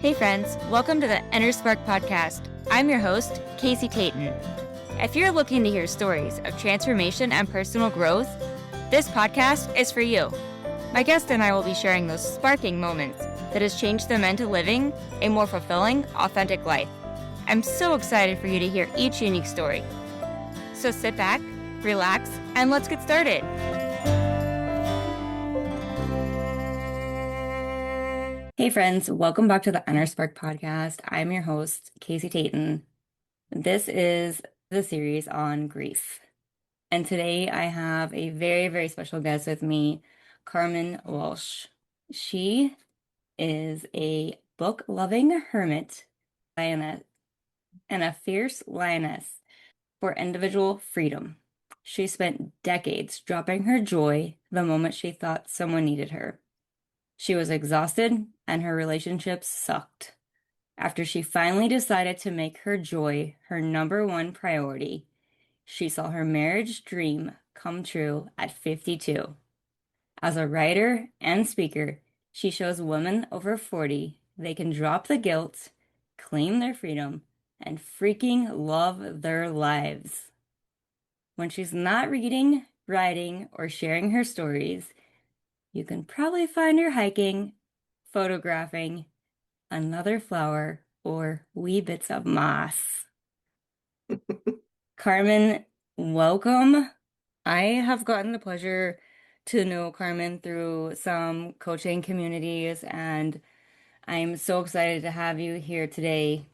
Hey friends, welcome to the Inner Spark podcast. I'm your host, Casey Tayton. If you're looking to hear stories of transformation and personal growth, this podcast is for you. My guest and I will be sharing those sparking moments that has changed them into living a more fulfilling, authentic life. I'm so excited for you to hear each unique story. So sit back, relax, and let's get started. Hey friends, welcome back to the Inner Spark podcast. I'm your host, Casey Tayton. This is the series on grief. And today I have a very, very special guest with me, Carmen Walsh. She is a book-loving hermit and a fierce lioness for individual freedom. She spent decades dropping her joy the moment she thought someone needed her. She was exhausted and her relationships sucked. After she finally decided to make her joy her number one priority, she saw her marriage dream come true at 52. As a writer and speaker, she shows women over 40 they can drop the guilt, claim their freedom, and freaking love their lives. When she's not reading, writing, or sharing her stories, you can probably find her hiking, photographing, another flower, or wee bits of moss. Carmen, welcome. I have gotten the pleasure to know Carmen through some coaching communities, and I'm so excited to have you here today.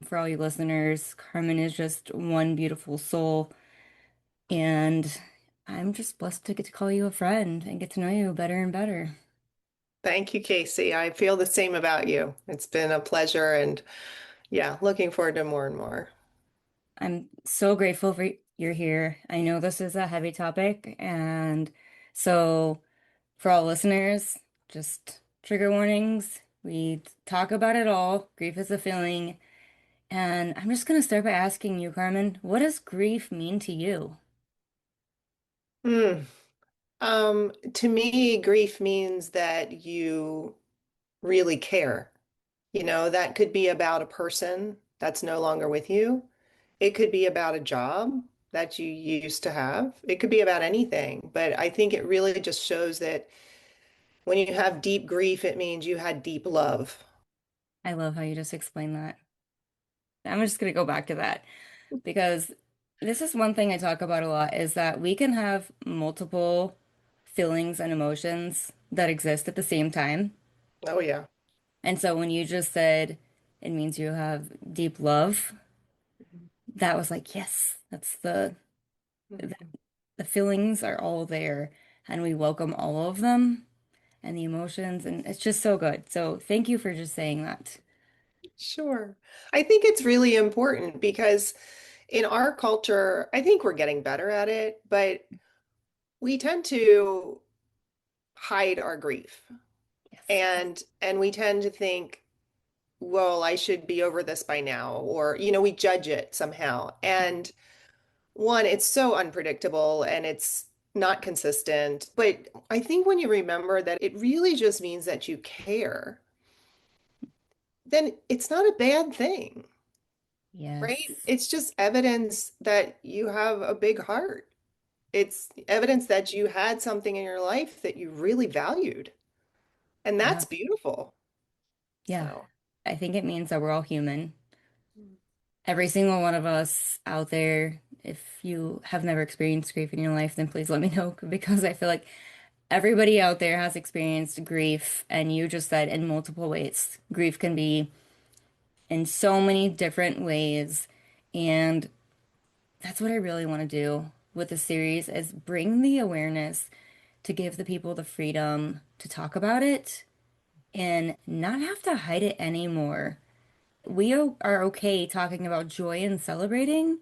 For all you listeners, Carmen is just one beautiful soul, and I'm just blessed to get to call you a friend and get to know you better and better. Thank you, Casey. I feel the same about you. It's been a pleasure and yeah, looking forward to more and more. I'm so grateful for you're here. I know this is a heavy topic, and so for all listeners, just trigger warnings. We talk about it all. Grief is a feeling. And I'm just going to start by asking you, Carmen, what does grief mean to you? Mm. To me, grief means that you really care. That could be about a person that's no longer with you. It could be about a job that you used to have. It could be about anything. But I think it really just shows that when you have deep grief, it means you had deep love. I love how you just explained that. I'm just going to go back to that because this is one thing I talk about a lot is that we can have multiple feelings and emotions that exist at the same time. Oh, yeah. And so when you just said it means you have deep love, that was like, yes, that's Mhm. the feelings are all there and we welcome all of them and the emotions and it's just so good. So thank you for just saying that. Sure. I think it's really important because in our culture, I think we're getting better at it, but we tend to hide our grief. Yes. And we tend to think, well, I should be over this by now, or we judge it somehow. And one, it's so unpredictable and it's not consistent. But I think when you remember that it really just means that you care, then it's not a bad thing. Right? Yes. It's just evidence that you have a big heart. It's evidence that you had something in your life that you really valued. And Yeah. that's beautiful. Yeah. So, I think it means that we're all human. Every single one of us out there, if you have never experienced grief in your life, then please let me know because I feel like everybody out there has experienced grief, and you just said in multiple ways. Grief can be in so many different ways, and that's what I really want to do with the series is bring the awareness to give the people the freedom to talk about it and not have to hide it anymore. We are okay talking about joy and celebrating,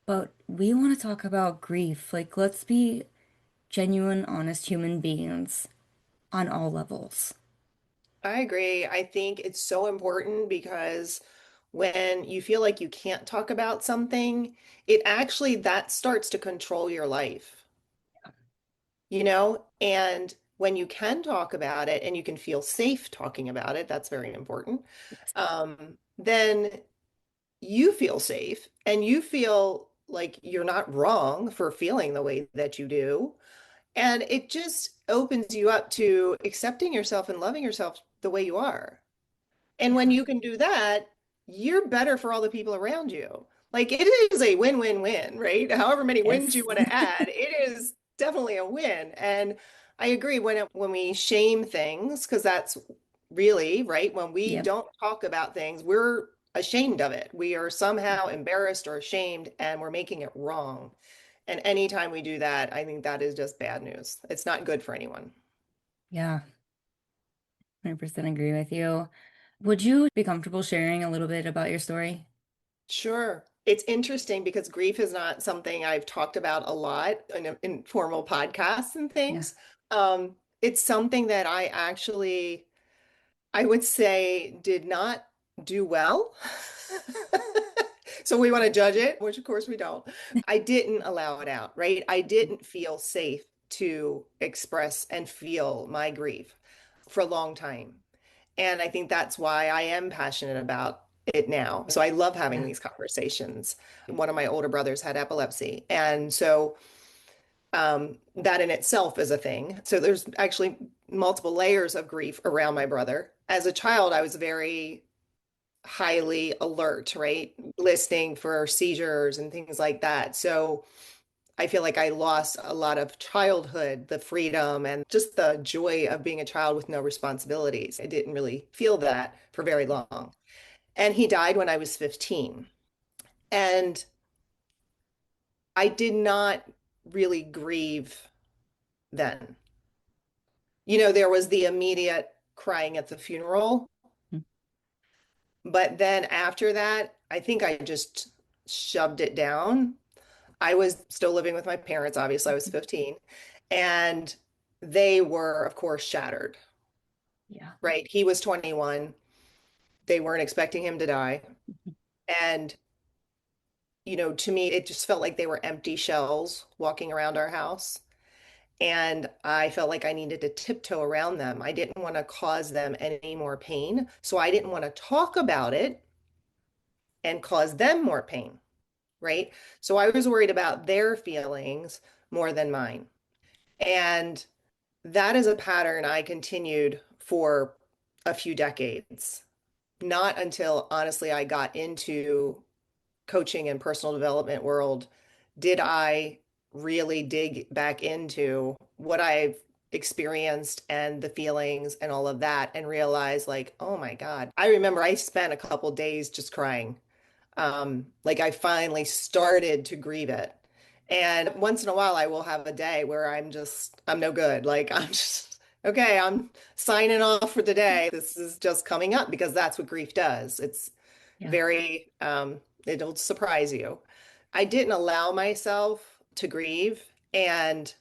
but we want to talk about grief. Like, let's be genuine, honest human beings on all levels. I agree. I think it's so important because when you feel like you can't talk about something, it actually that starts to control your life, And when you can talk about it and you can feel safe talking about it, that's very important. Yes. Then you feel safe and you feel like you're not wrong for feeling the way that you do. And it just opens you up to accepting yourself and loving yourself the way you are. And when Yeah. you can do that, you're better for all the people around you. Like it is a win-win-win, right? However many wins you Yes. want to add, it is definitely a win. And I agree when we shame things, because that's really, right, when we Yep. don't talk about things, we're ashamed of it. We are somehow embarrassed or ashamed and we're making it wrong. And anytime we do that, I think that is just bad news. It's not good for anyone. Yeah. 100% agree with you. Would you be comfortable sharing a little bit about your story? Sure. It's interesting because grief is not something I've talked about a lot in formal podcasts and Yeah. things. It's something that I actually, I would say, did not do well. So we want to judge it, which of course we don't. I didn't allow it out, right? I didn't feel safe to express and feel my grief for a long time. And I think that's why I am passionate about it now. So I love having Yeah. these conversations. One of my older brothers had epilepsy. And so that in itself is a thing. So there's actually multiple layers of grief around my brother. As a child, I was very highly alert, right? Listening for seizures and things like that. So I feel like I lost a lot of childhood, the freedom and just the joy of being a child with no responsibilities. I didn't really feel that for very long. And he died when I was 15. And I did not really grieve then. You know, there was the immediate crying at the funeral. Mm. But then after that, I think I just shoved it down. I was still living with my parents, obviously, I was 15. And they were, of course, shattered, Yeah. right? He was 21. They weren't expecting him to die. And, you know, to me, it just felt like they were empty shells walking around our house. And I felt like I needed to tiptoe around them. I didn't want to cause them any more pain. So I didn't want to talk about it and cause them more pain, right? So I was worried about their feelings more than mine. And that is a pattern I continued for a few decades. Not until honestly I got into coaching and personal development world did I really dig back into what I've experienced and the feelings and all of that and realize like, oh my God. I remember I spent a couple days just crying. Like I finally started to grieve it. And once in a while I will have a day where I'm no good. Like I'm just okay, I'm signing off for the day. This is just coming up because that's what grief does. It's Yeah. very it'll surprise you. I didn't allow myself to grieve, and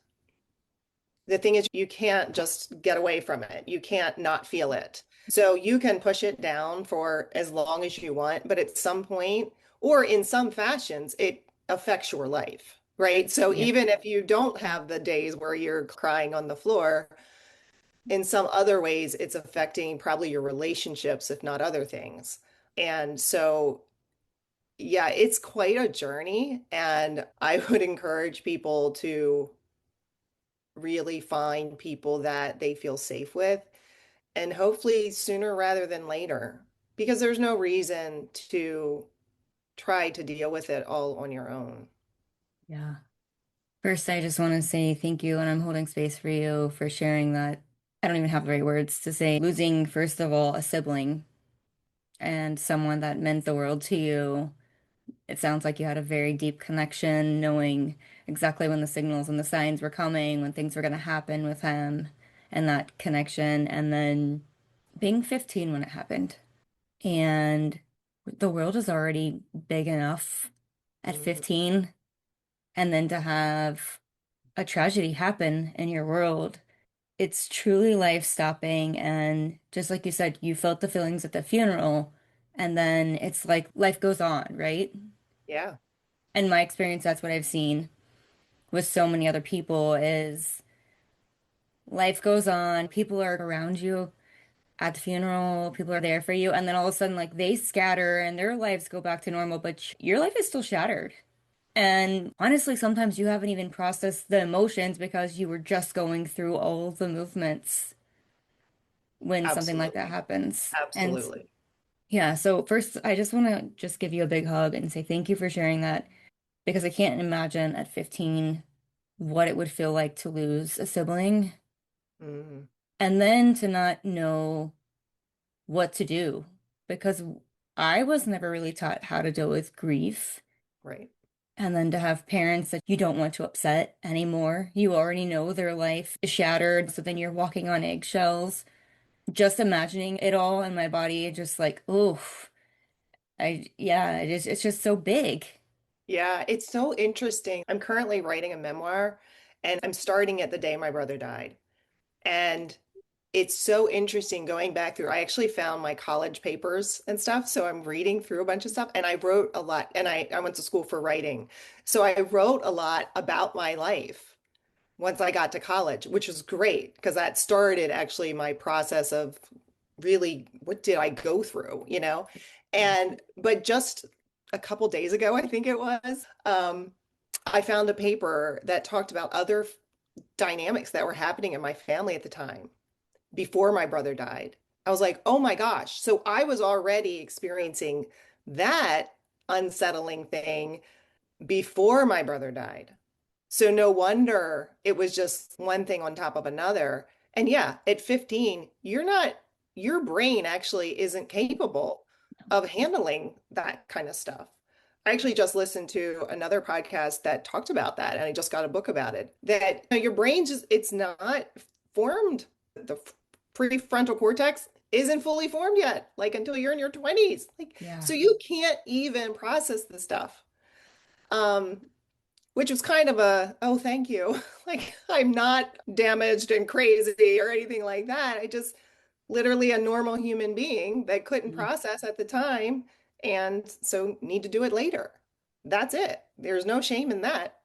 the thing is you can't just get away from it. You can't not feel it. So you can push it down for as long as you want, but at some point or in some fashions it affects your life, right? So Yep. even if you don't have the days where you're crying on the floor, in some other ways it's affecting probably your relationships if not other things. And so yeah, it's quite a journey, and I would encourage people to really find people that they feel safe with, and hopefully sooner rather than later, because there's no reason to try to deal with it all on your own. Yeah. First, I just want to say thank you, and I'm holding space for you for sharing that. I don't even have the right words to say. Losing, first of all, a sibling and someone that meant the world to you. It sounds like you had a very deep connection, knowing exactly when the signals and the signs were coming, when things were going to happen with him, and that connection. And then being 15 when it happened. And the world is already big enough at Mhm. 15. And then to have a tragedy happen in your world, it's truly life-stopping. And just like you said, you felt the feelings at the funeral, and then it's like life goes on, right? Yeah. In my experience, that's what I've seen with so many other people is life goes on, people are around you at the funeral, people are there for you, and then all of a sudden, like they scatter and their lives go back to normal, but your life is still shattered. And honestly, sometimes you haven't even processed the emotions because you were just going through all the movements when something like that Absolutely. happens. And Absolutely. yeah, so first, I just want to just give you a big hug and say thank you for sharing that because I can't imagine at 15 what it would feel like to lose a sibling Mhm. and then to not know what to do because I was never really taught how to deal with grief. Right. And then to have parents that you don't want to upset anymore. You already know their life is shattered, so then you're walking on eggshells. Just imagining it all in my body, just like, oof. Yeah, it's just so big. Yeah, it's so interesting. I'm currently writing a memoir and I'm starting at the day my brother died. And it's so interesting going back through. I actually found my college papers and stuff. So I'm reading through a bunch of stuff and I wrote a lot. And I went to school for writing. So I wrote a lot about my life once I got to college, which was great because that started actually my process of really what did I go through, you know? And but just a couple days ago, I think it was, I found a paper that talked about other dynamics that were happening in my family at the time before my brother died. I was like, oh my gosh. So I was already experiencing that unsettling thing before my brother died. So no wonder it was just one thing on top of another. And yeah, at 15, your brain actually isn't capable of handling that kind of stuff. I actually just listened to another podcast that talked about that, and I just got a book about it. That your brain just, it's not formed. The prefrontal cortex isn't fully formed yet, like until you're in your 20s. Like, Yeah. so you can't even process the stuff. Um, which was kind of a, oh, thank you. Like, I'm not damaged and crazy or anything like that. I just literally a normal human being that couldn't Mhm. process at the time and so need to do it later. That's it. There's no shame in that.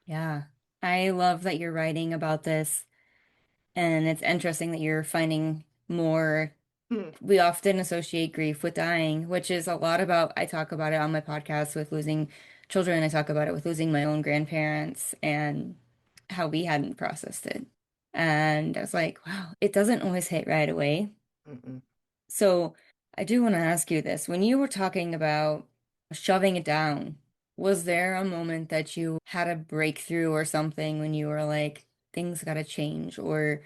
Yeah. I love that you're writing about this, and it's interesting that you're finding more. Hmm. We often associate grief with dying, which is a lot about, I talk about it on my podcast with losing children. I talk about it with losing my own grandparents and how we hadn't processed it. And I was like, wow, it doesn't always hit right away. Mm-mm. So I do want to ask you this. When you were talking about shoving it down, was there a moment that you had a breakthrough or something when you were like, things gotta change, or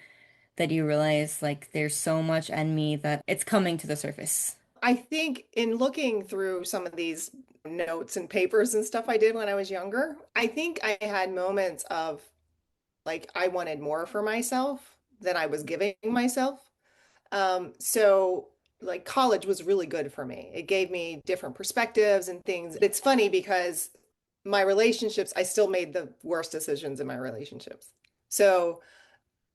that you realize like there's so much in me that it's coming to the surface? I think in looking through some of these notes and papers and stuff I did when I was younger, I think I had moments of like I wanted more for myself than I was giving myself. So like college was really good for me. It gave me different perspectives and things. It's funny because my relationships, I still made the worst decisions in my relationships. So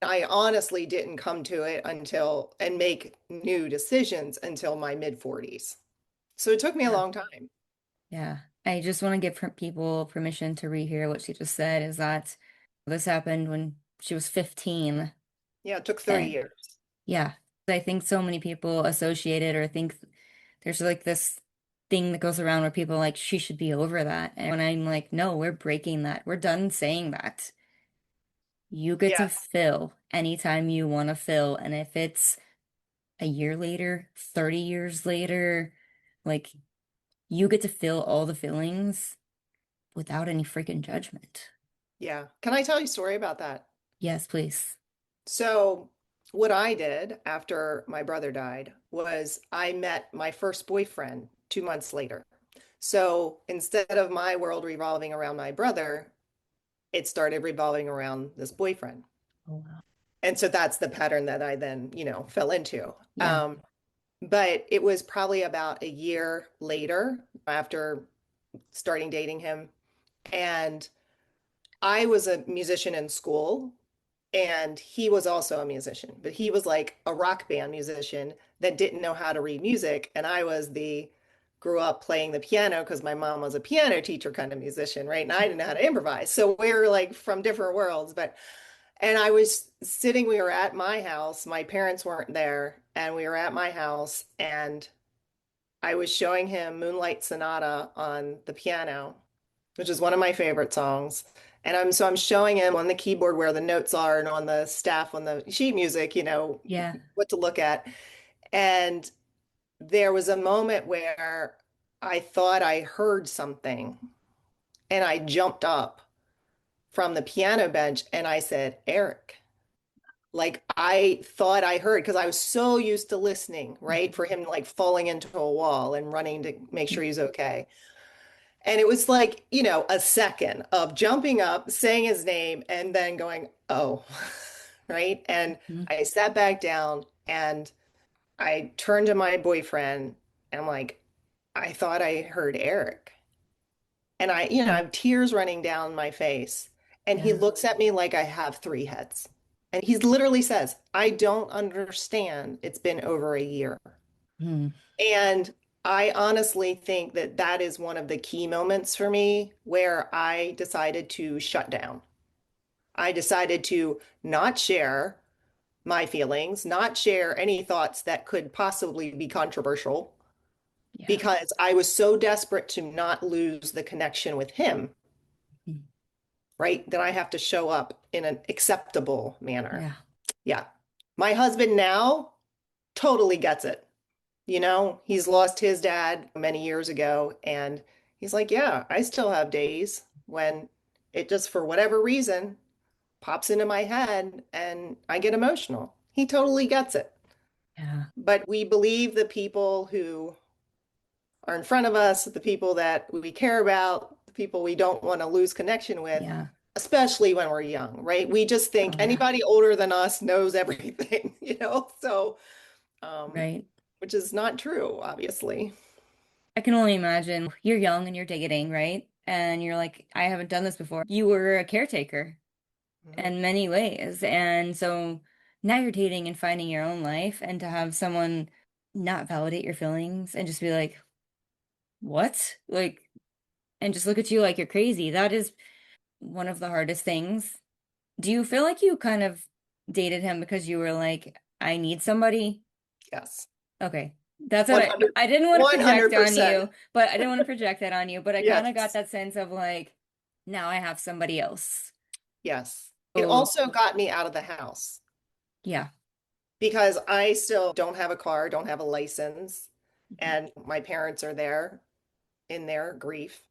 I honestly didn't come to it until and make new decisions until my mid 40s. So it took me a Yeah. long time. Yeah. I just want to give people permission to rehear what she just said is that this happened when she was 15. Yeah, it took 30 And years. yeah, I think so many people associate it or think there's like this thing that goes around where people are like, she should be over that. And when I'm like, no, we're breaking that. We're done saying that. You get Yeah, to fill anytime you want to fill. And if it's a year later, 30 years later, like you get to feel all the feelings without any freaking judgment. yeah. Can I tell you a story about that? Yes, please. So, what I did after my brother died was I met my first boyfriend 2 months later. So, instead of my world revolving around my brother, it started revolving around this boyfriend. Oh, wow. And so that's the pattern that I then, fell into. Yeah. But it was probably about a year later after starting dating him. And I was a musician in school. And he was also a musician, but he was like a rock band musician that didn't know how to read music. And I was the grew up playing the piano because my mom was a piano teacher kind of musician, right? And I didn't know how to improvise. So we were like from different worlds. But And I was sitting, we were at my house. My parents weren't there, and we were at my house, and I was showing him Moonlight Sonata on the piano, which is one of my favorite songs. And I'm showing him on the keyboard where the notes are and on the staff on the sheet music, Yeah. what to look at. And there was a moment where I thought I heard something, and I jumped up from the piano bench and I said, Eric. Like I thought I heard because I was so used to listening, right? For him like falling into a wall and running to make sure he's okay. And it was like, a second of jumping up, saying his name, and then going, oh, right? And Mhm. I sat back down and I turned to my boyfriend and I'm like, I thought I heard Eric. And I have tears running down my face. And he Yeah. looks at me like I have three heads. And he literally says, I don't understand. It's been over a year. Hmm. And I honestly think that that is one of the key moments for me where I decided to shut down. I decided to not share my feelings, not share any thoughts that could possibly be controversial Yeah. because I was so desperate to not lose the connection with him, Mhm. right? That I have to show up in an acceptable manner. Yeah. Yeah. My husband now totally gets it. He's lost his dad many years ago, and he's like, yeah, I still have days when it just, for whatever reason, pops into my head and I get emotional. He totally gets it. Yeah. But we believe the people who are in front of us, the people that we care about, the people we don't want to lose connection with, Yeah. especially when we're young, right? We just think Oh, yeah. anybody older than us knows everything, So, um, Right. which is not true, obviously. I can only imagine you're young and you're dating, right? And you're like, I haven't done this before. You were a caretaker Mhm. in many ways. And so now you're dating and finding your own life, and to have someone not validate your feelings and just be like, what? Like, and just look at you like you're crazy. That is one of the hardest things. Do you feel like you kind of dated him because you were like, I need somebody? Yes. Okay. That's what 100, I didn't want to project on 100%. you, but I didn't want to project that on you, but I kind of got Yes. that sense of like, now I have somebody else. Yes. It Oh, also got me out of the house yeah. because I still don't have a car, don't have a license, Mhm. and my parents are there in their grief.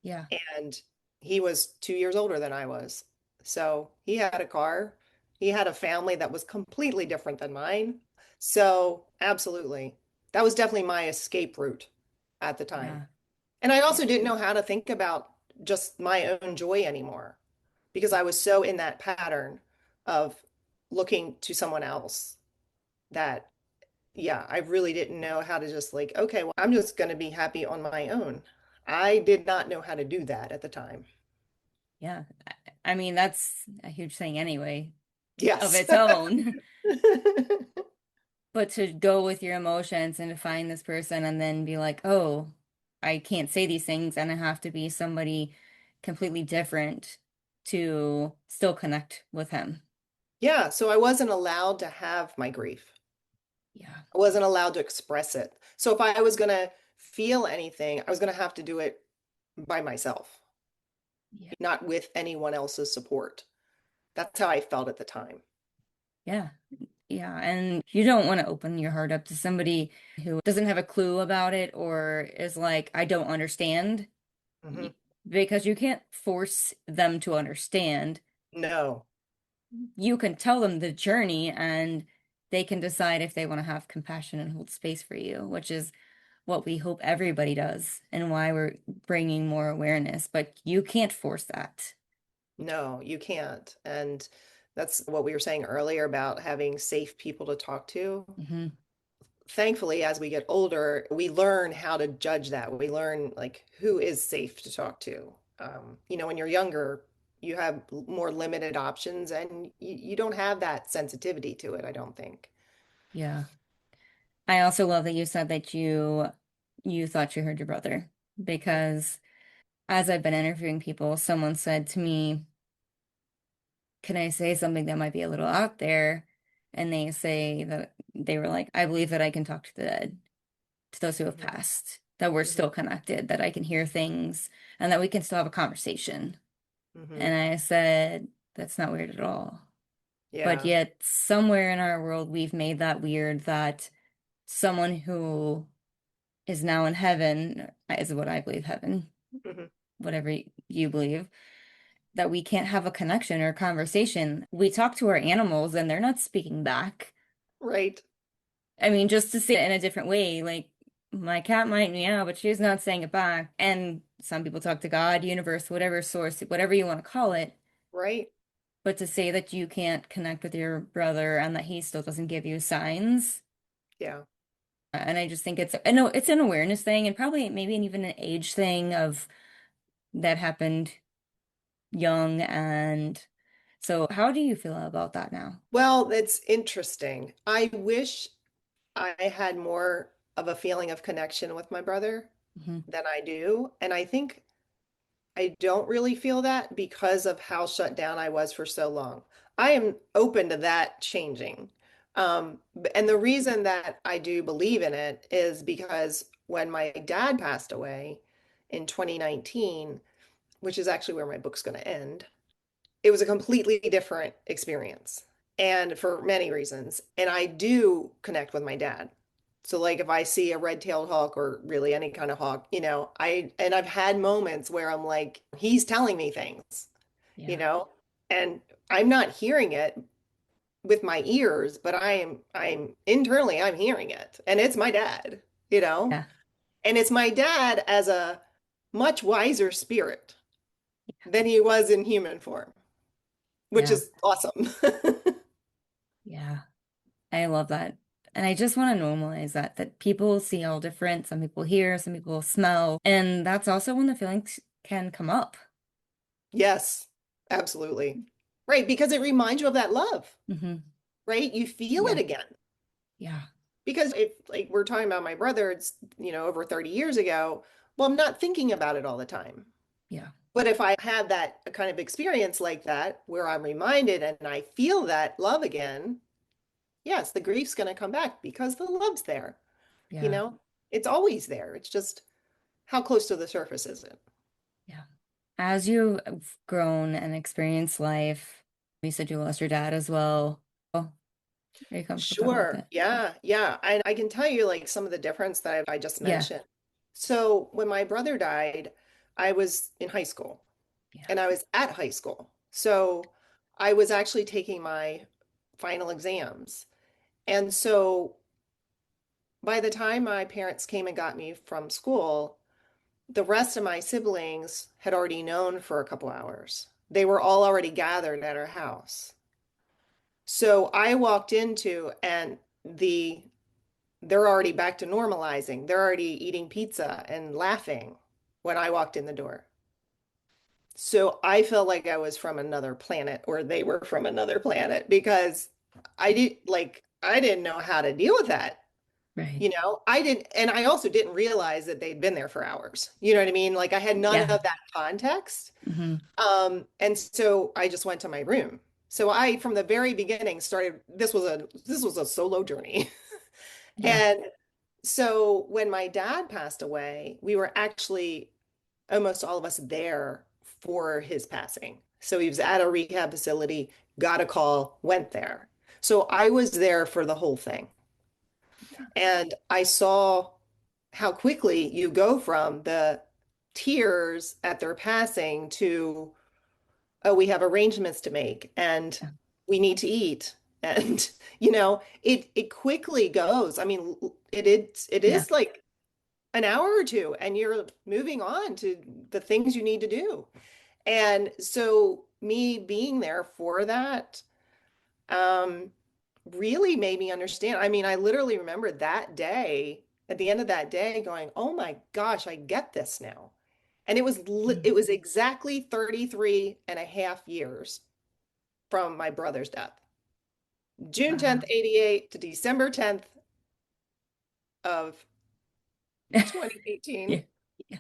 Yeah. And he was 2 years older than I was. So he had a car. He had a family that was completely different than mine. So, absolutely. That was definitely my escape route at the time. Yeah. And I Yeah. also didn't know how to think about just my own joy anymore because I was so in that pattern of looking to someone else that, yeah, I really didn't know how to just like, okay, well, I'm just going to be happy on my own. I did not know how to do that at the time. Yeah. I mean, that's a huge thing anyway, of Yes. its own. But to go with your emotions and to find this person and then be like, oh, I can't say these things and I have to be somebody completely different to still connect with him. Yeah, so I wasn't allowed to have my grief. Yeah. I wasn't allowed to express it. So if I was going to feel anything, I was going to have to do it by myself, Yeah. not with anyone else's support. That's how I felt at the time. Yeah. Yeah. And you don't want to open your heart up to somebody who doesn't have a clue about it or is like, I don't understand, Hmm. because you can't force them to understand. No, You can tell them the journey and they can decide if they want to have compassion and hold space for you, which is what we hope everybody does and why we're bringing more awareness. But you can't force that. no, you can't. And that's what we were saying earlier about having safe people to talk to. Hmm. Thankfully, as we get older, we learn how to judge that. We learn like who is safe to talk to. When you're younger, you have more limited options and you don't have that sensitivity to it, I don't think. Yeah. I also love that you said that you thought you heard your brother, because as I've been interviewing people, someone said to me, can I say something that might be a little out there? And they say that they were like, I believe that I can talk to the dead, to those who have Mhm. passed, that we're Mhm. still connected, that I can hear things and that we can still have a conversation. And Mhm. I said, that's not weird at all. But Yeah. yet, somewhere in our world, we've made that weird that someone who is now in heaven, is what I believe heaven, Mhm. whatever you believe, that we can't have a connection or conversation. We talk to our animals and they're not speaking back. Right. I mean, just to say it in a different way, like my cat might meow, but she's not saying it back. And some people talk to God, universe, whatever source, whatever you want to call it. Right. But to say that you can't connect with your brother and that he still doesn't give you signs. Yeah. And I just think I know it's an awareness thing and probably maybe even an age thing of that happened young. And so how do you feel about that now? Well, that's interesting. I wish I had more of a feeling of connection with my brother Hmm. than I do. And I think I don't really feel that because of how shut down I was for so long. I am open to that changing. And the reason that I do believe in it is because when my dad passed away in 2019, which is actually where my book's going to end, it was a completely different experience and for many reasons. And I do connect with my dad. So like if I see a red-tailed hawk or really any kind of hawk, I've had moments where I'm like, he's telling me things, you Yeah. know, and I'm not hearing it with my ears, but I'm internally I'm hearing it. And it's my dad, you know, Yeah. and it's my dad as a much wiser spirit than he was in human form, which Yeah. is awesome. Yeah. I love that. And I just want to normalize that people see all different. Some people hear, some people smell. And that's also when the feelings can come up. Yes, absolutely. Right, because it reminds you of that love, Hmm. right? You feel it Yeah. again. Yeah. Because if like we're talking about my brother, it's, over 30 years ago, well, I'm not thinking about it all the time. Yeah. But if I have that kind of experience like that where I'm reminded and I feel that love again, yes, the grief's going to come back because the love's there. You Yeah. know, it's always there. It's just how close to the surface is it? Yeah. As you've grown and experienced life, you said you lost your dad as well. Oh, are you comfortable talking about Sure. that? Yeah. Yeah. And I can tell you like some of the difference that I just Yeah. mentioned. So when my brother died, I was in high school Yeah. and I was at high school. So I was actually taking my final exams. And so by the time my parents came and got me from school, the rest of my siblings had already known for a couple hours. They were all already gathered at our house. So I walked into and they're already back to normalizing. They're already eating pizza and laughing when I walked in the door. So I felt like I was from another planet or they were from another planet because I didn't know how to deal with that. Right. I didn't, and I also didn't realize that they'd been there for hours. You know what I mean? Like I had none Yeah. of that context. Hmm. And so I just went to my room. So I, from the very beginning, started, this was a solo journey. Yeah. And so when my dad passed away, we were actually almost all of us there for his passing. So he was at a rehab facility, got a call, went there. So I was there for the whole thing. And I saw how quickly you go from the tears at their passing to, oh, we have arrangements to make and Yeah. we need to eat. And it quickly goes. I mean, it Yeah. is like an hour or two and you're moving on to the things you need to do. And so me being there for that um, really made me understand. I mean, I literally remember that day, at the end of that day, going, "Oh my gosh, I get this now." And Mm. it was exactly 33 and a half years from my brother's death. June 10th, Wow. 88 to December 10th of Yeah. 2018. Yeah.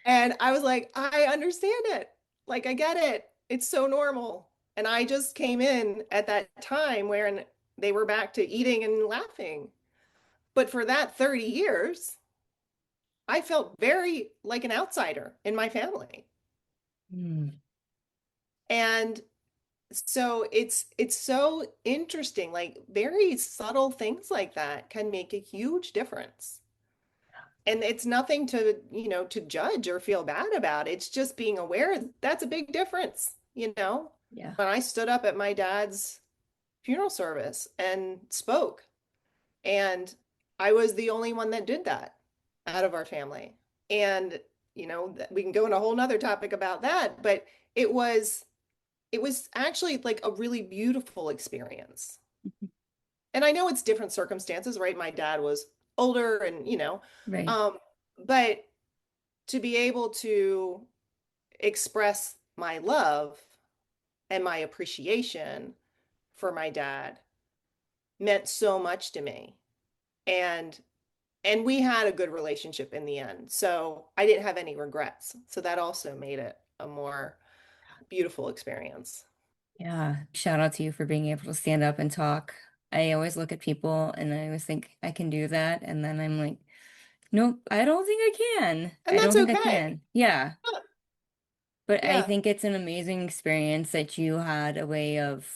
And I was like, I understand it. Like, I get it. It's so normal. And I just came in at that time where they were back to eating and laughing. But for that 30 years, I felt very like an outsider in my family. Mm, And so it's so interesting. Like very subtle things like that can make a huge difference. And it's nothing to, to judge or feel bad about. It's just being aware that's a big difference. yeah. When I stood up at my dad's funeral service and spoke, and I was the only one that did that out of our family. And, we can go into a whole nother topic about that, but it was it was actually like a really beautiful experience. And I know it's different circumstances, right? My dad was older and, Right. um, but to be able to express my love and my appreciation for my dad meant so much to me. And we had a good relationship in the end. So I didn't have any regrets. So that also made it a more beautiful experience. Yeah. Shout out to you for being able to stand up and talk. I always look at people and I always think I can do that. And then I'm like, nope, I don't think I can. And I don't that's think I okay. can. Yeah. But I Yeah. think it's an amazing experience that you had a way of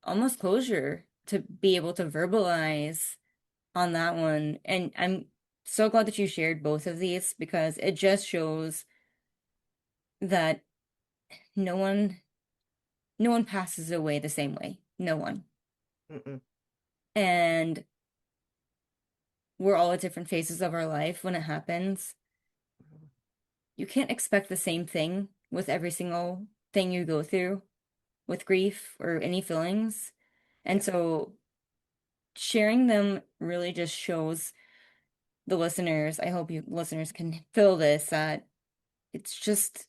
almost closure to be able to verbalize on that one. And I'm so glad that you shared both of these because it just shows that no one no one passes away the same way. No one. Mm-mm. And we're all at different phases of our life when it happens. You can't expect the same thing with every single thing you go through with grief or any feelings. And Yeah. so sharing them really just shows the listeners, I hope you listeners can feel this, that it's just,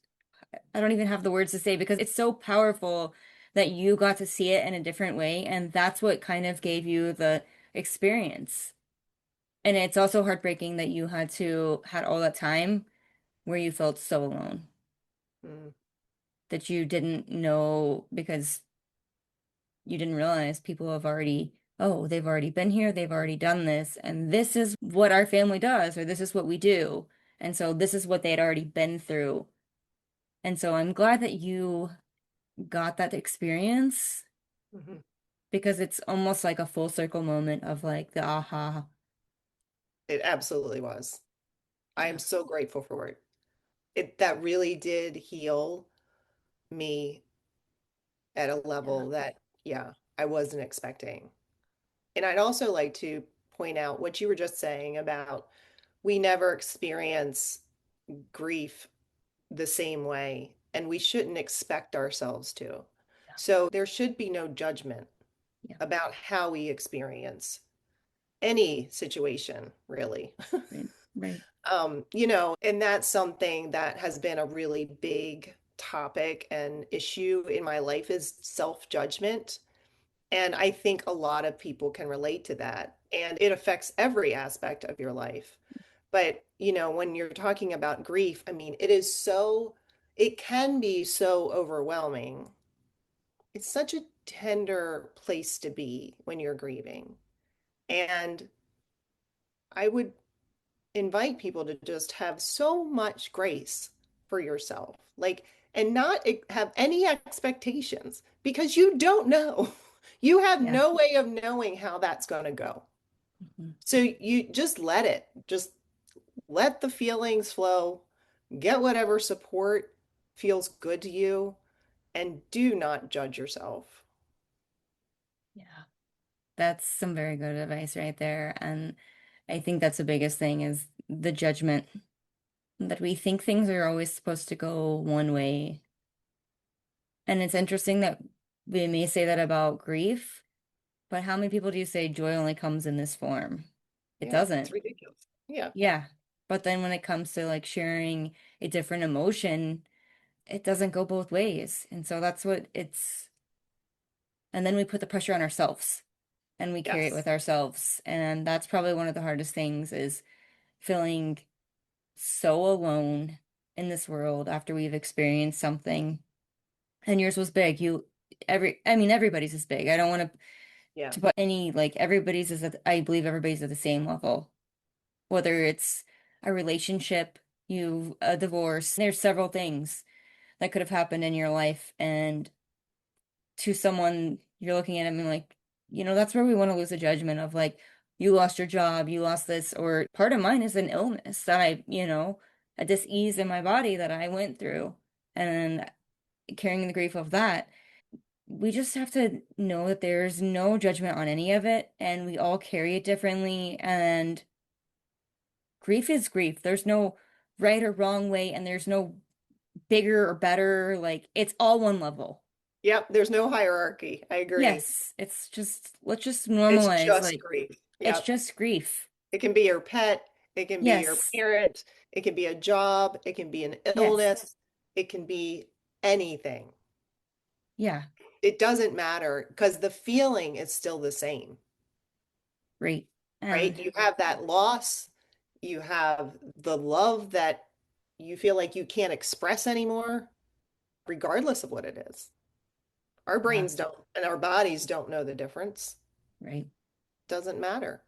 I don't even have the words to say because it's so powerful that you got to see it in a different way. And that's what kind of gave you the experience. And it's also heartbreaking that you had all that time where you felt so alone, Mm. that you didn't know because you didn't realize people have already, oh, they've already been here, they've already done this, and this is what our family does, or this is what we do. And so this is what they had already been through. And so I'm glad that you got that experience Mhm. because it's almost like a full circle moment of like the aha. It absolutely was. I am Yeah. so grateful for it. That really did heal me at a Yeah. level that, yeah, I wasn't expecting. And I'd also like to point out what you were just saying about we never experience grief the same way, and we shouldn't expect ourselves to. Yeah. So there should be no judgment Yeah. about how we experience any situation, really. Right. Right. And that's something that has been a really big topic and issue in my life is self-judgment. And I think a lot of people can relate to that. And it affects every aspect of your life. But, when you're talking about grief, I mean, it can be so overwhelming. It's such a tender place to be when you're grieving. And I would invite people to just have so much grace for yourself, like, and not have any expectations because you don't know. You have Yeah. no way of knowing how that's going to go. Mhm. So you just just let the feelings flow, get whatever support feels good to you, and do not judge yourself. Yeah. That's some very good advice right there. And I think that's the biggest thing is the judgment that we think things are always supposed to go one way. And it's interesting that we may say that about grief, but how many people do you say joy only comes in this form? It Yeah, it's doesn't. ridiculous. Yeah. Yeah. But then when it comes to like sharing a different emotion, it doesn't go both ways. And so that's what it's, and then we put the pressure on ourselves and we carry it Yes. with ourselves. And that's probably one of the hardest things is feeling so alone in this world after we've experienced something. and yours was big. I mean, everybody's is big. I don't want Yeah. to put any, like, everybody's is at, I believe everybody's at the same level, whether it's a relationship, a divorce. There's several things that could have happened in your life, and to someone you're looking at them and like, that's where we want to lose the judgment of like, you lost your job, you lost this, or part of mine is an illness that a dis-ease in my body that I went through, and carrying the grief of that. We just have to know that there's no judgment on any of it, and we all carry it differently, and grief is grief. There's no right or wrong way, and there's no bigger or better. Like, it's all one level. Yep. There's no hierarchy. I agree. Yes, it's just, let's just It's normalize, just like, grief. it's Yep. just grief. It can be your pet, it can be your Yes, parent, it can be a job, it can be an yes, illness, it can be anything. yeah, It doesn't matter because the feeling is still the same, right. right? And You have that loss, you have the love that you feel like you can't express anymore, regardless of what it is. Our yeah, brains don't, and our bodies don't know the difference. right. Doesn't matter.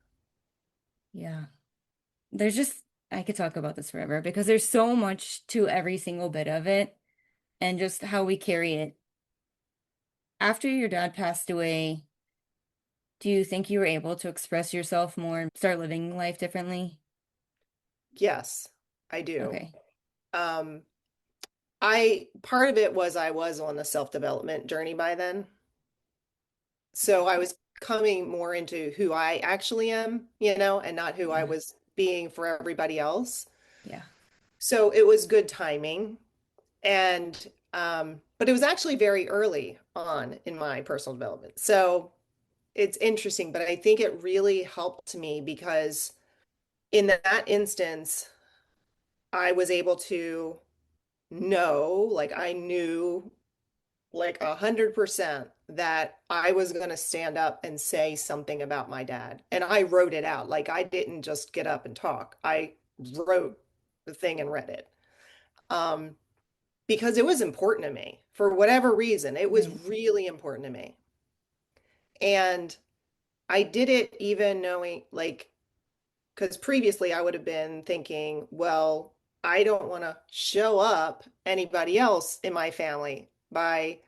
Yeah. There's just, I could talk about this forever because there's so much to every single bit of it and just how we carry it. After your dad passed away, do you think you were able to express yourself more and start living life differently? Yes, I do. Okay. Um, I part of it was I was on a self-development journey by then. So I was coming more into who I actually am, and not who I Yeah. was being for everybody else. Yeah. So it was good timing. And but it was actually very early on in my personal development. So it's interesting, but I think it really helped me because in that instance, I was able to know, like I knew like 100% that I was going to stand up and say something about my dad. And I wrote it out. Like I didn't just get up and talk. I wrote the thing and read it. Um, because it was important to me for whatever reason. It was Right. really important to me. And I did it even knowing, like, because previously I would have been thinking, well, I don't want to show up anybody else in my family by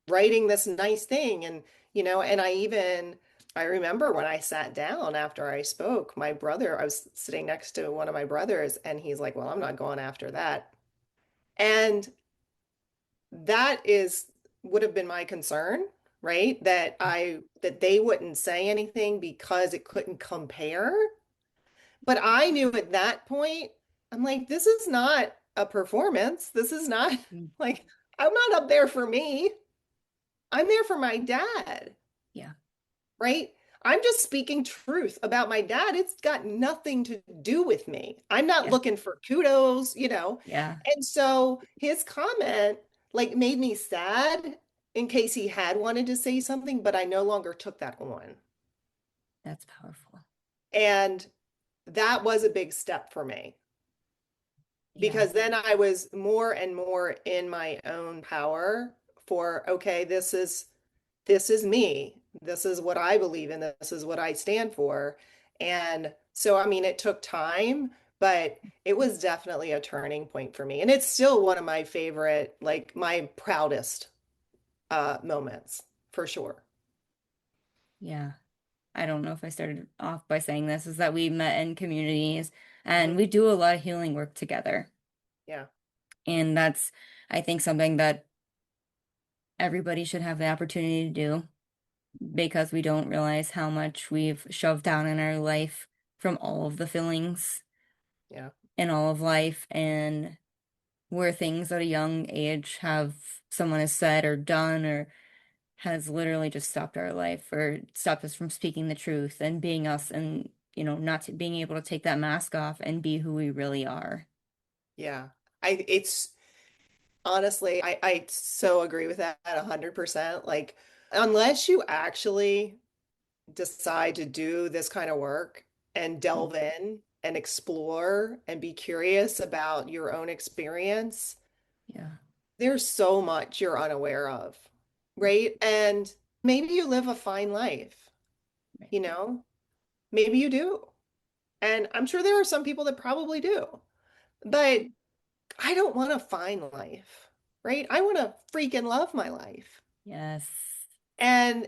writing this nice thing. And I remember when I sat down after I spoke, I was sitting next to one of my brothers, and he's like, well, I'm not going after that. And that is would have been my concern, right? That they wouldn't say anything because it couldn't compare. But I knew at that point, I'm like, this is not a performance. This is not Mm. like I'm not up there for me. I'm there for my dad, Yeah. right? I'm just speaking truth about my dad. It's got nothing to do with me. I'm not Yeah. looking for kudos. Yeah. And so his comment like made me sad in case he had wanted to say something, but I no longer took that on. That's powerful. And that was a big step for me Yeah. because then I was more and more in my own power for, okay, this is me. This is what I believe in. This is what I stand for. And so, I mean, it took time, but it was definitely a turning point for me. And it's still one of my favorite, like my proudest moments for sure. Yeah. I don't know if I started off by saying this, is that we met in communities and Mhm. we do a lot of healing work together. Yeah. And that's, I think, something that everybody should have the opportunity to do because we don't realize how much we've shoved down in our life from all of the feelings Yeah. in all of life, and where things at a young age have someone has said or done or has literally just stopped our life or stopped us from speaking the truth and being us, and not being able to take that mask off and be who we really are. Yeah. It's honestly, I so agree with that 100%. Like, unless you actually decide to do this kind of work and Mm. delve in and explore and be curious about your own experience, Yeah. there's so much you're unaware of, right? And maybe you live a fine life, Right. you know? Maybe you do. And I'm sure there are some people that probably do. But I don't want a fine life, right? I want to freaking love my life. Yes. And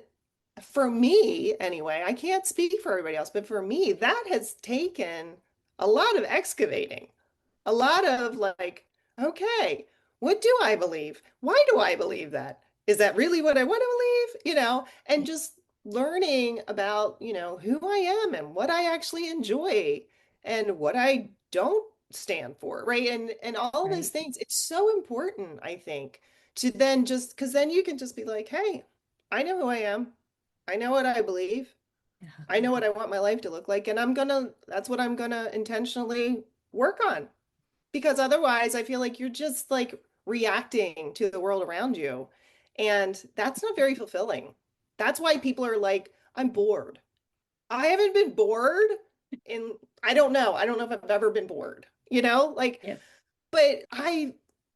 for me, anyway, I can't speak for everybody else, but for me, that has taken a lot of excavating, a lot of like, okay, what do I believe? Why do I believe that? Is that really what I want to believe? And just learning about, who I am and what I actually enjoy and what I don't stand for, right? And all those Right. things. It's so important, I think, to then just because then you can just be like, hey, I know who I am. I know what I believe. Yeah. I know what I want my life to look like, and that's what I'm gonna intentionally work on. Because otherwise, I feel like you're just like reacting to the world around you. And that's not very fulfilling. That's why people are like, I'm bored. I haven't been bored in, I don't know. I don't know if I've ever been bored, like, Yep. but I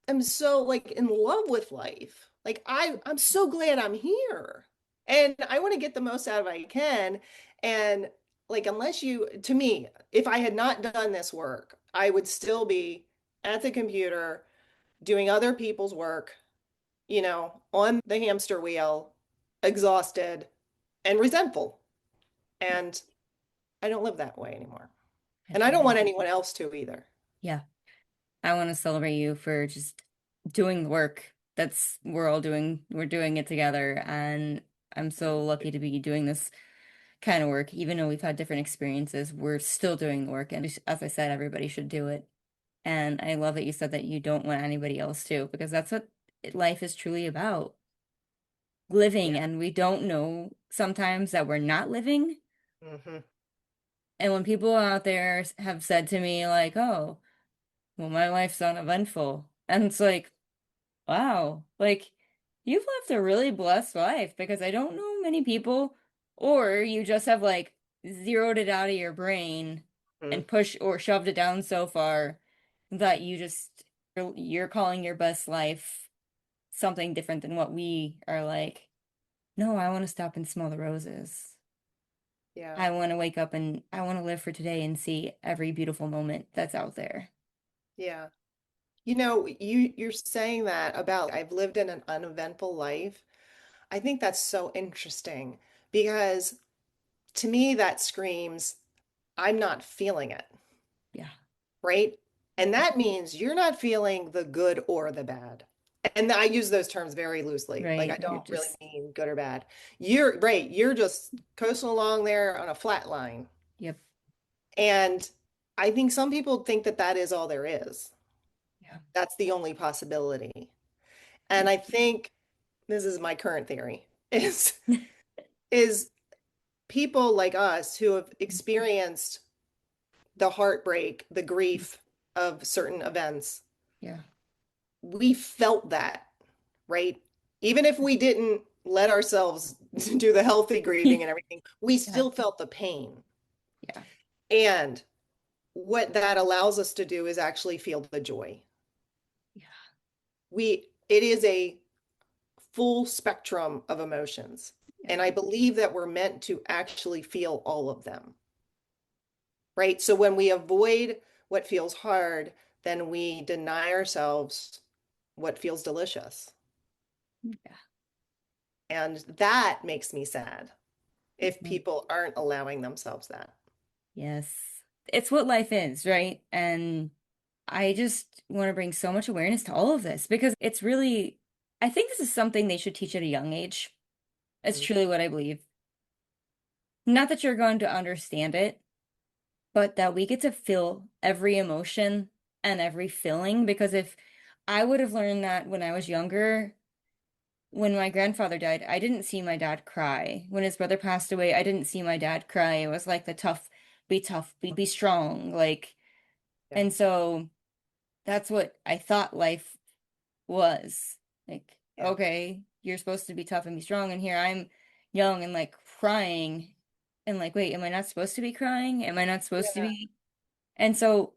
am so like in love with life. Like I'm so glad I'm here. And I want to get the most out of I can. And like unless you to me, if I had not done this work, I would still be at the computer doing other people's work, on the hamster wheel, exhausted and resentful. And I don't live that way anymore. I And I feel don't you. want anyone else to either. Yeah. I want to celebrate you for just doing the work. We're doing it together. And I'm so lucky to be doing this kind of work. Even though we've had different experiences, we're still doing the work. And as I said, everybody should do it. And I love that you said that you don't want anybody else to, because that's what life is truly about, living. Yeah. And we don't know sometimes that we're not living. Hmm. And when people out there have said to me, like, oh, well, my life's uneventful. And it's like, wow, like you've lived a really blessed life because I don't know many people, or you just have like zeroed it out of your brain Hmm. and pushed or shoved it down so far that you're calling your best life something different than what we are like. No, I want to stop and smell the roses. Yeah. I want to wake up and I want to live for today and see every beautiful moment that's out there. Yeah. You're saying that about I've lived in an uneventful life. I think that's so interesting because to me that screams I'm not feeling it, Yeah. right? Yep. And that means you're not feeling the good or the bad. And I use those terms very loosely. Like I Right. You're don't really just, mean good or bad. You're right, you're just coasting along there on a flat line. yep. And I think some people think that that is all there is. Yeah. That's the only possibility. And I think this is my current theory is people like us who have experienced the heartbreak, the grief of certain events, Yeah. we felt that, right? Even if we didn't let ourselves do the healthy grieving and everything, we Yeah. still felt the pain. Yeah. And what that allows us to do is actually feel the joy. Yeah. It is a full spectrum of emotions. Yeah. And I believe that we're meant to actually feel all of them, right? So when we avoid what feels hard, then we deny ourselves what feels delicious. Yeah. And that makes me sad if Mhm. people aren't allowing themselves that. Yes. It's what life is, right? And I just want to bring so much awareness to all of this because it's really, I think this is something they should teach at a young age. It's Mhm. truly what I believe. Not that you're going to understand it, but that we get to feel every emotion and every feeling. Because if I would have learned that when I was younger, when my grandfather died, I didn't see my dad cry. When his brother passed away, I didn't see my dad cry. It was like the tough, be strong. Like, Yeah. and so that's what I thought life was. Like, Yeah. okay, you're supposed to be tough and be strong, and here I'm young and like crying. And like, wait, am I not supposed to be crying? Am I not supposed to Yeah. be? And so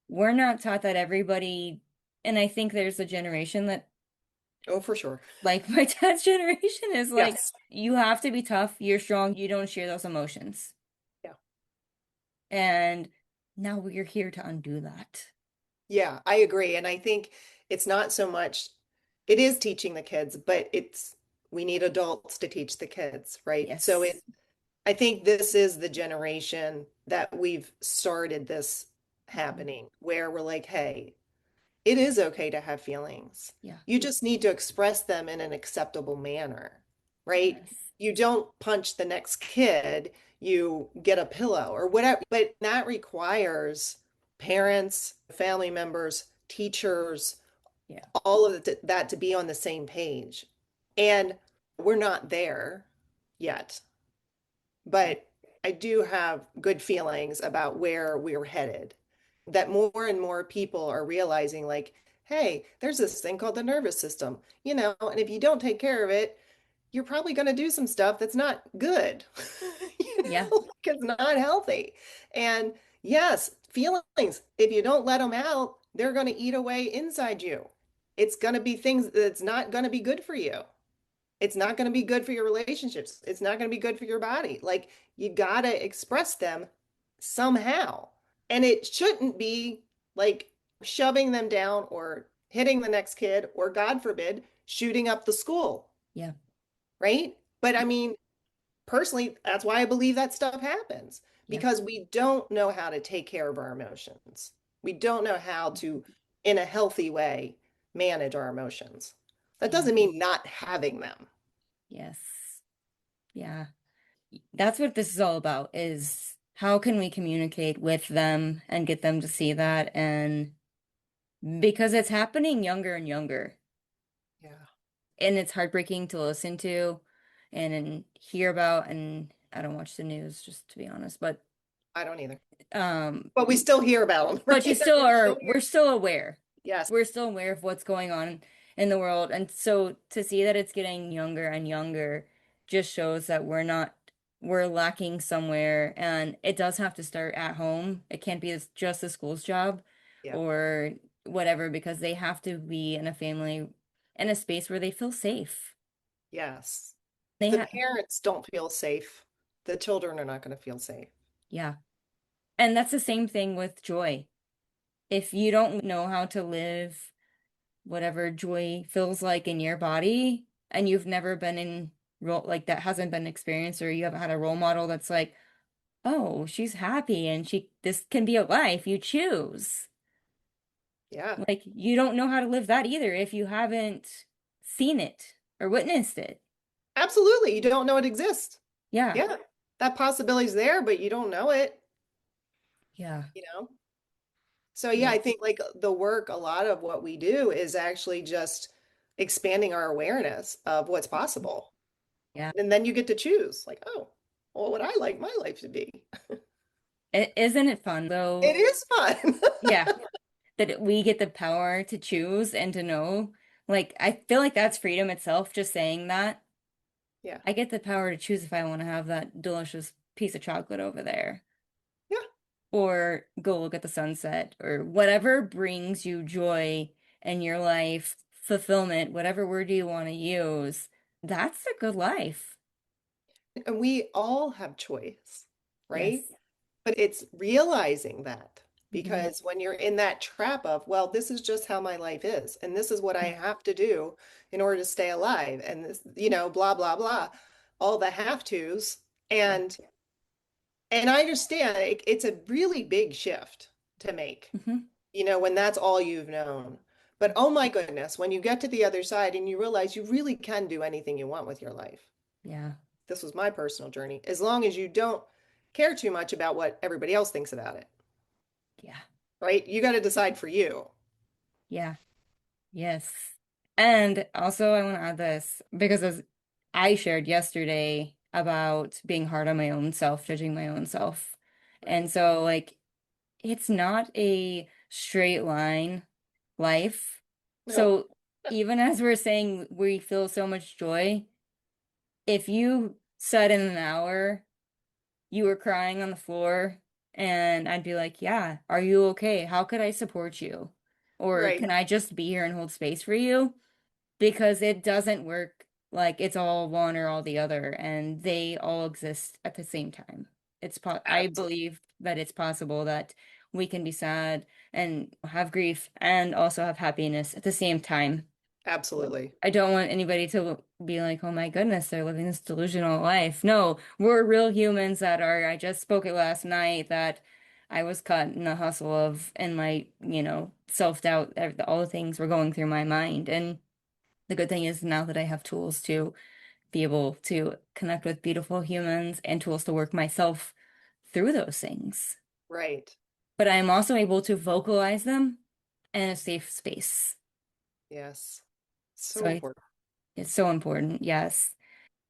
we're not taught that everybody, and I think there's a generation that Oh, for sure. Like my dad's generation is like, Yes. you have to be tough, you're strong, you don't share those emotions. Yeah. And now we're here to undo that. Yeah, I agree. And I think it's not so much, it is teaching the kids, but we need adults to teach the kids, right? So Yes. I think this is the generation that we've started this Mhm. happening where we're like, hey, it is okay to have feelings. Yeah. You just need to express them in an acceptable manner, right? Yes. You don't punch the next kid, you get a pillow or whatever, but that requires parents, family members, teachers, Yeah. all of that to be on the same page. And we're not there yet, but I do have good feelings about where we're headed. That more and more people are realizing, like, hey, there's this thing called the nervous system, and if you don't take care of it, you're probably going to do some stuff that's not good. Yeah. Like it's not healthy. And yes, feelings, if you don't let them out, they're going to eat away inside you. It's going to be things that's not going to be good for you. It's not going to be good for your relationships. It's not going to be good for your body. Like you got to express them somehow. And it shouldn't be like shoving them down or hitting the next kid or, God forbid, shooting up the school, Yeah. right? But I mean, personally, that's why I believe that stuff happens Yeah. because we don't know how to take care of our emotions. We don't know how to, in a healthy way, manage our emotions. That Yeah. doesn't mean not having them. Yes. Yeah. That's what this is all about, is how can we communicate with them and get them to see that? And because it's happening younger and younger, Yeah, and it's heartbreaking to listen to and hear about, and I don't watch the news, just to be honest, I don't either. um But we still hear about them, right? but you still We still are, hear. we're still aware. Yes. We're still aware of what's going on in the world. And so to see that it's getting younger and younger just shows that we're lacking somewhere. And it does have to start at home. It can't be just the school's job Yeah. or whatever, because they have to be in a family, in a space where they feel safe. Yes. They The have, parents don't feel safe. The children are not going to feel safe. yeah. And that's the same thing with joy. If you don't know how to live whatever joy feels like in your body, and you've never been in role like that, hasn't been experienced, or you haven't had a role model that's like, oh, she's happy and this can be a life you choose. Yeah. Like you don't know how to live that either if you haven't seen it or witnessed it. Absolutely. You don't know it exists. Yeah. Yeah. That possibility's there, but you don't know it, Yeah. you know? So yeah, I Yes. think like the work, a lot of what we do is actually just expanding our awareness of what's possible. Yeah. And then you get to choose, like, oh, well, what would I like my life to be? Isn't it fun though? It is fun. Yeah. That we get the power to choose and to know. Like, I feel like that's freedom itself, just saying that. Yeah. I get the power to choose if I want to have that delicious piece of chocolate over there, Yeah. or go look at the sunset, or whatever brings you joy in your life, fulfillment, whatever word you want to use. That's a good life. And we all have choice, right? Yes. But it's realizing that Hmm. because when you're in that trap of, well, this is just how my life is, and this is what I have to do in order to stay alive, and this, blah, blah, blah, all the have tos. Yeah. And I understand it's a really big shift to make, Hmm. when that's all you've known. But oh my goodness, when you get to the other side and you realize you really can do anything you want with your life. Yeah. This was my personal journey, as long as you don't care too much about what everybody else thinks about it, Yeah. right? You got to decide for you. Yeah. Yes. And also, I want to add this because as I shared yesterday about being hard on my own self, judging my own self. And Right. so, like, it's not a straight line life. No. So, even as we're saying we feel so much joy, if you said in an hour you were crying on the floor, and I'd be like, yeah, are you okay? How could I support you? Or Right. can I just be here and hold space for you? because it doesn't work like it's all one or all the other, and they all exist at the same time. I Absolutely. believe that it's possible that we can be sad and have grief and also have happiness at the same time. Absolutely. I don't want anybody to be like, oh my goodness, they're living this delusional life. No, we're real humans that are, I just spoke it last night that I was caught in the hustle of, and my, self-doubt, all the things were going through my mind. And the good thing is now that I have tools to be able to connect with beautiful humans and tools to work myself through those things. Right. But I'm also able to vocalize them in a safe space. Yes. So So important. it's so important. Yes.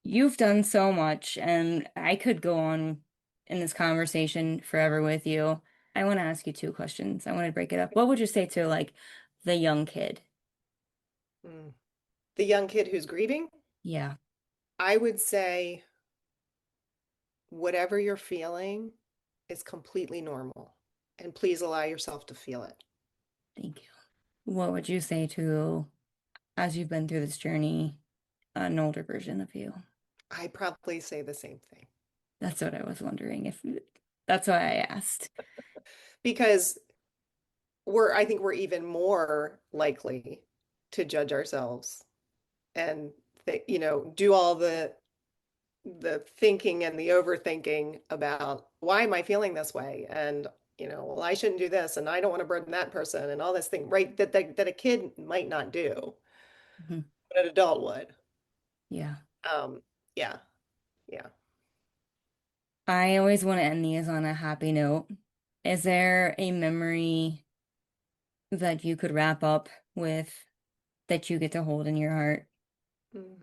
You've done so much, and I could go on in this conversation forever with you. I want to ask you two questions. I want to break it up. What would you say to like the young kid? Mm. The young kid who's grieving, Yeah, I would say whatever you're feeling is completely normal. And please allow yourself to feel it. thank you. What would you say to, as you've been through this journey, an older version of you? I probably say the same thing That's what I was wondering if that's why I asked. because I think we're even more likely to judge ourselves and do all the thinking and the overthinking about why am I feeling this way? And, well, I shouldn't do this and I don't want to burden that person and all this thing, right? That a kid might not do, Mhm. but an adult would. Yeah. Um, yeah, yeah. I always want to end these on a happy note. Is there a memory that you could wrap up with that you get to hold in your heart? Mm.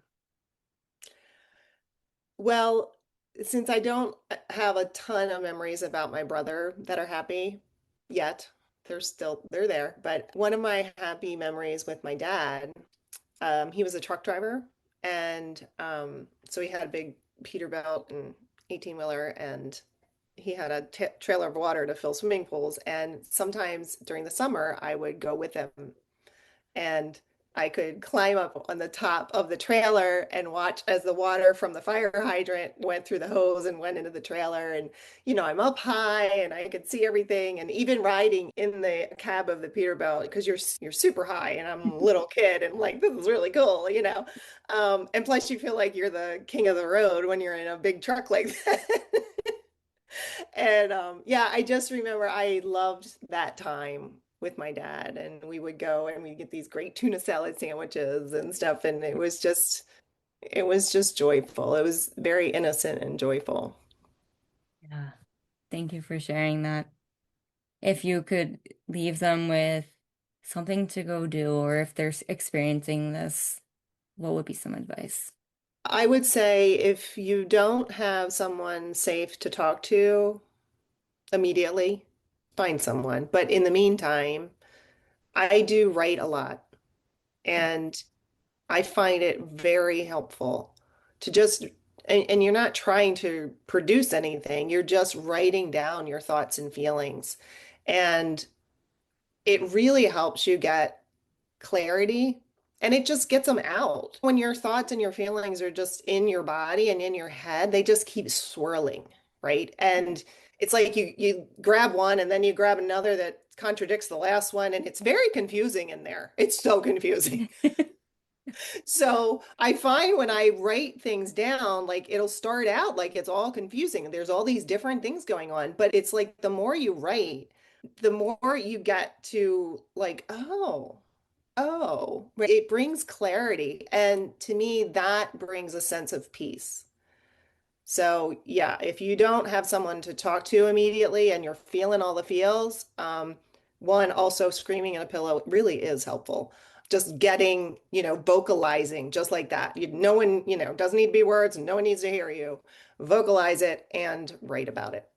Well, since I don't have a ton of memories about my brother that are happy yet, they're there. But one of my happy memories with my dad, he was a truck driver, and so he had a big Peterbilt and 18-wheeler, and he had a t trailer of water to fill swimming pools. And sometimes during the summer, I would go with him and I could climb up on the top of the trailer and watch as the water from the fire hydrant went through the hose and went into the trailer. And, I'm up high and I could see everything. And even riding in the cab of the Peterbilt, because you're super high and I'm a little kid and like, this is really cool. And plus you feel like you're the king of the road when you're in a big truck like that. And yeah, I just remember I loved that time with my dad, and we would go and we'd get these great tuna salad sandwiches and stuff, and it was just joyful. It was very innocent and joyful. Yeah. Thank you for sharing that. If you could leave them with something to go do, or if they're experiencing this, what would be some advice? I would say if you don't have someone safe to talk to immediately, find someone. But in the meantime, I do write a lot, and I find it very helpful to just, and you're not trying to produce anything, you're just writing down your thoughts and feelings. And it really helps you get clarity and it just gets them out. When your thoughts and your feelings are just in your body and in your head, they just keep swirling, right? And it's like you grab one and then you grab another that contradicts the last one, and it's very confusing in there. It's so confusing. So I find when I write things down, like it'll start out like it's all confusing. There's all these different things going on, but it's like the more you write, the more you get to like, oh, it brings clarity. And to me, that brings a sense of peace. So yeah, if you don't have someone to talk to immediately and you're feeling all the feels, one, also screaming in a pillow really is helpful. Just getting, vocalizing just like that. No one, doesn't need to be words and no one needs to hear you. Vocalize it and write about it.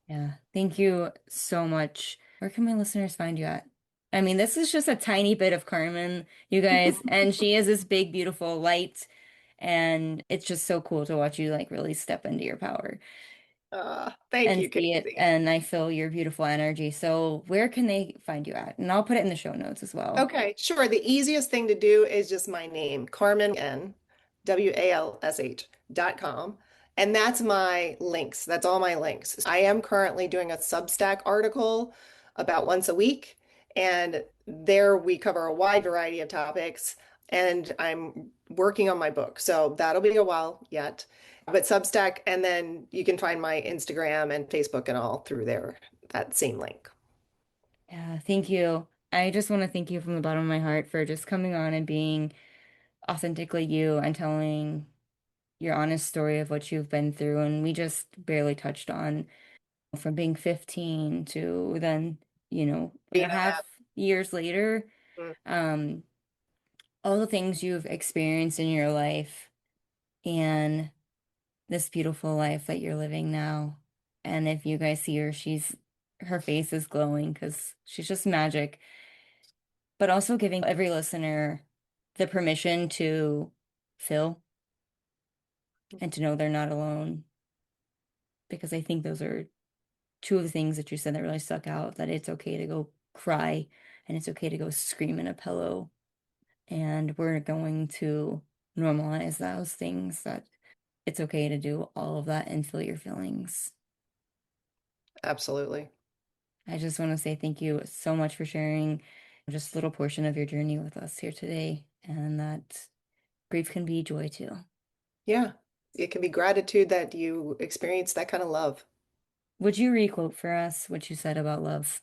Yeah. Thank you so much. Where can my listeners find you at? I mean, this is just a tiny bit of Carmen, you guys, and she is this big, beautiful light, and it's just so cool to watch you like really step into your power. Thank and you, see it, Casey. and I feel your beautiful energy. So where can they find you at? And I'll put it in the show notes as well. Okay, sure. The easiest thing to do is just my name, Carmen N, WALSH.com. And that's my links. That's all my links. I am currently doing a Substack article about once a week, and there we cover a wide variety of topics. And I'm working on my book, so that'll be a while yet. But Substack, and then you can find my Instagram and Facebook and all through there, that same link. Yeah, thank you. I just want to thank you from the bottom of my heart for just coming on and being authentically you and telling your honest story of what you've been through. And we just barely touched on from being 15 to then, 1.5 years later, Mm, um, all the things you've experienced in your life and this beautiful life that you're living now. And if you guys see her, her face is glowing because she's just magic, but also giving every listener the permission to feel and to know they're not alone. Because I think those are two of the things that you said that really stuck out, that it's okay to go cry and it's okay to go scream in a pillow. And we're going to normalize those things, that it's okay to do all of that and feel your feelings. absolutely. I just want to say thank you so much for sharing just a little portion of your journey with us here today, and that grief can be joy too. Yeah, it can be gratitude that you experience that kind of love. Would you requote for us what you said about love?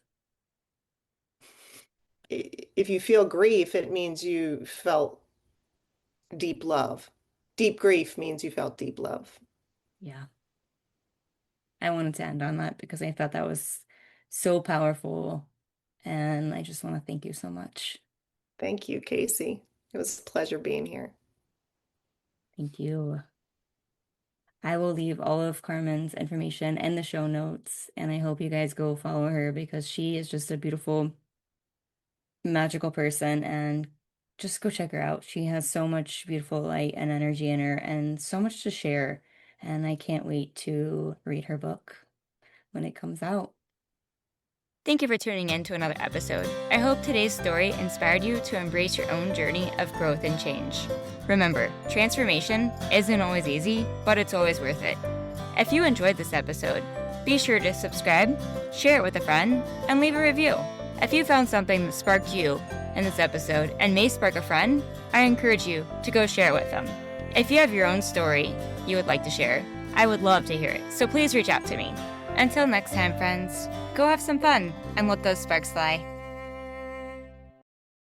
If you feel grief, it means you felt deep love. Deep grief means you felt deep love. Yeah, I wanted to end on that because I thought that was so powerful, and I just want to thank you so much. Thank you, Casey. It was a pleasure being here. Thank you. I will leave all of Carmen's information in the show notes, and I hope you guys go follow her because she is just a beautiful, magical person, and just go check her out. She has so much beautiful light and energy in her and so much to share, and I can't wait to read her book when it comes out. Thank you for tuning in to another episode. I hope today's story inspired you to embrace your own journey of growth and change. Remember, transformation isn't always easy, but it's always worth it. If you enjoyed this episode, be sure to subscribe, share it with a friend, and leave a review. If you found something that sparked you in this episode and may spark a friend, I encourage you to go share it with them. If you have your own story you would like to share, I would love to hear it, so please reach out to me. Until next time, friends, go have some fun and let those sparks fly.